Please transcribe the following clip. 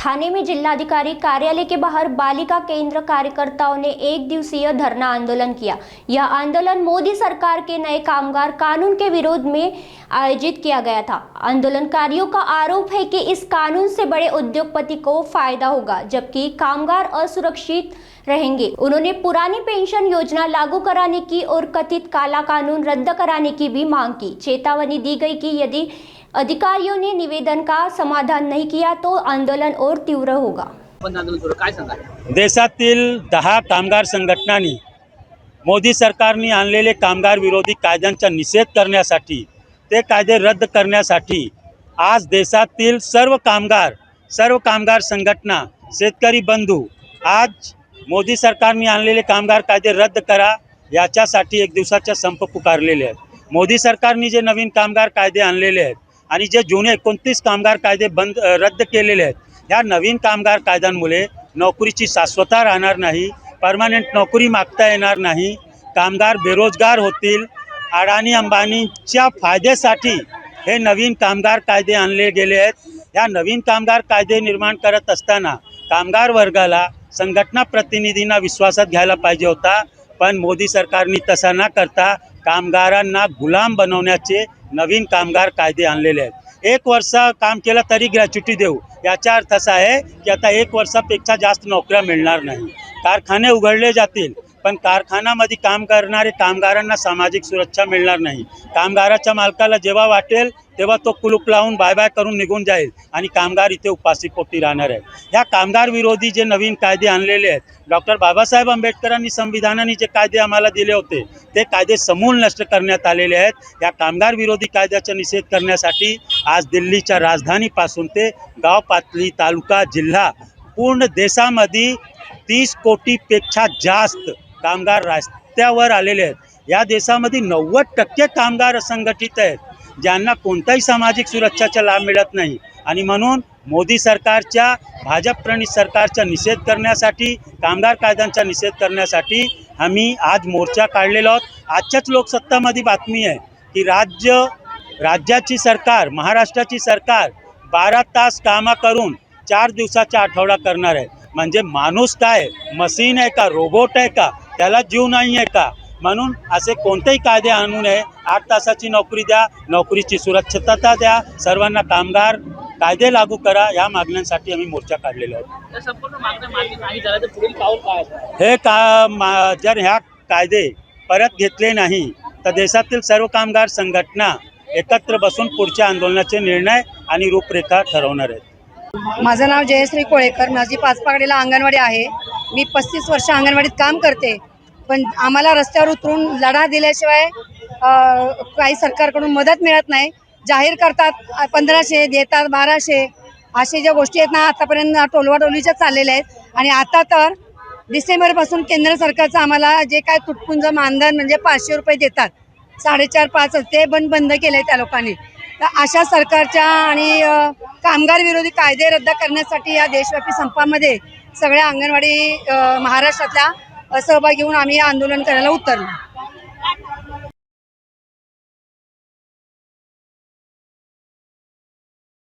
थाने में जिलाधिकारी कार्यालय के बाहर बालिका केंद्र कार्यकर्ताओं ने एक दिवसीय धरना आंदोलन किया। यह आंदोलन मोदी सरकार के नए कामगार कानून के विरोध में आयोजित किया गया था। आंदोलनकारियों का आरोप है कि इस कानून से बड़े उद्योगपति को फायदा होगा, जबकि कामगार असुरक्षित रहेंगे। उन्होंने पुरानी पेंशन योजना लागू कराने की और कथित काला कानून रद्द कराने की भी मांग की। चेतावनी दी गई कि यदि अधिकारियों ने निवेदन का समाधान नहीं किया तो आंदोलन और तीव्र होगा। देशातील 10 कामगार संघटनांनी मोदी सरकारने आणलेले कामगार विरोधी कायद्यांचा निषेध करण्यासाठी, ते कायदे रद्द करण्यासाठी आज देशातील सर्व कामगार संघटना, शेतकरी बंधू आज मोदी सरकारने आणलेले कामगार कायदे रद्द करा याच्यासाठी एक दिवसाचा संप पुकारलेले आहेत। मोदी सरकारने जे नवीन कामगार कायदे आणलेले आहेत आणि जे जुने 29 कामगार कायदे रद्द केलेले आहेत, ह्या नवीन कामगार कायद्यांमुळे नोकरीची शाश्वतता राहणार नाही, परमनंट नोकरी मागता येणार नाही, कामगार बेरोजगार होतील। अडाणी अंबानीच्या फायद्यासाठी हे नवीन कामगार कायदे आणले गेले आहेत। या नवीन कामगार कायदे निर्माण करत असताना कामगार वर्गाला, संघटना प्रतिनिधींना विश्वासात घ्यायला पाहिजे होता, पण मोदी सरकारने तसा न करता कामगारांना गुलाम बनवण्याचे नवीन कामगार कायदे आणलेले आहेत। 1 वर्ष काम केलं तरी ग्रॅच्युटी देऊ, याचा अर्थ असा आहे की आता 1 वर्षापेक्षा जास्त नोकऱ्या मिळणार नाही। कारखाने उघडले जातील, पण कारखान्यामध्ये काम करणारे कामगारांना सामाजिक सुरक्षा मिळणार नाही। कामगाराच्या मालकाला जेव्हा वाटेल तेव्हा तो कुलूप लावून बाय बाय करून निघून जाईल आणि कामगार इथे उपाशीपोटी राहणार आहे। ह्या कामगार विरोधी जे नवीन कायदे आणलेले आहेत, डॉक्टर बाबासाहेब आंबेडकरांनी संविधानाने जे कायदे आम्हाला दिले होते ते कायदे समूल नष्ट करण्यात आलेले आहेत। या कामगार विरोधी कायद्याचा निषेध करण्यासाठी आज दिल्लीच्या राजधानीपासून ते गाव पातळी, तालुका, जिल्हा, पूर्ण देशामध्ये 30 कोटीपेक्षा जास्त कामगार रस्त्यावर आलेले आहेत। या देशामध्ये 90% कामगार असंघटित आहेत, ज्यांना कोणताही सामाजिक सुरक्षाचा लाभ मिळत नाही। आणि म्हणून मोदी सरकारच्या, भाजप-प्रणीत सरकारचा निषेध करण्यासाठी, कामगार कायद्यांचा निषेध करण्यासाठी आम्ही आज मोर्चा काढलेला आहोत। आजच्याच लोकसत्तामध्ये बातमी आहे की राज्याची सरकार, महाराष्ट्राची सरकार 12 तास काम करून 4 दिवसाचा आठवडा करणार आहे। म्हणजे माणूस काय, मशीन आहे का, रोबोट आहे का, त्याला जीव नाही आहे का? म्हणून असे कोणतेही कायदे आणू नये। 8 तासाची नोकरी द्या, नोकरीची सुरक्षितता द्या, सर्वांना कामगार कायदे लागू करा, या मागण्यांसाठी आम्ही मोर्चा काढलेला आहे। जर ह्या कायदे परत घेतले नाही तर देशातील सर्व कामगार संघटना एकत्र बसून पुढच्या आंदोलनाचे निर्णय आणि रूपरेखा ठरवणार आहेत। माझं नाव जयश्री कोळेकर, माझी पाचपागडीला अंगणवाडी आहे। मी 35 वर्ष अंगणवाडीत काम करते, पण आम्हाला रस्त्यावर उतरून लढा दिल्याशिवाय काही सरकारकडून मदत मिळत नाही। जाहीर करतात 1500 देतात 1200, असे ज्या गोष्टी आहेत ना आतापर्यंत टोलवाटोलीच्या चाललेल्या आहेत। आणि आता तर डिसेंबरपासून केंद्र सरकारचं आम्हाला जे काय तुटपुंज मानधन म्हणजे 500 रुपये देतात, 4.5-5 ते बंद केले त्या लोकांनी। तर अशा सरकारच्या आणि कामगार विरोधी कायदे रद्द करण्यासाठी या देशव्यापी संपामध्ये सगळ्या अंगणवाडी महाराष्ट्रातल्या सहभागी होऊन आम्ही आंदोलन करायला उतरलो।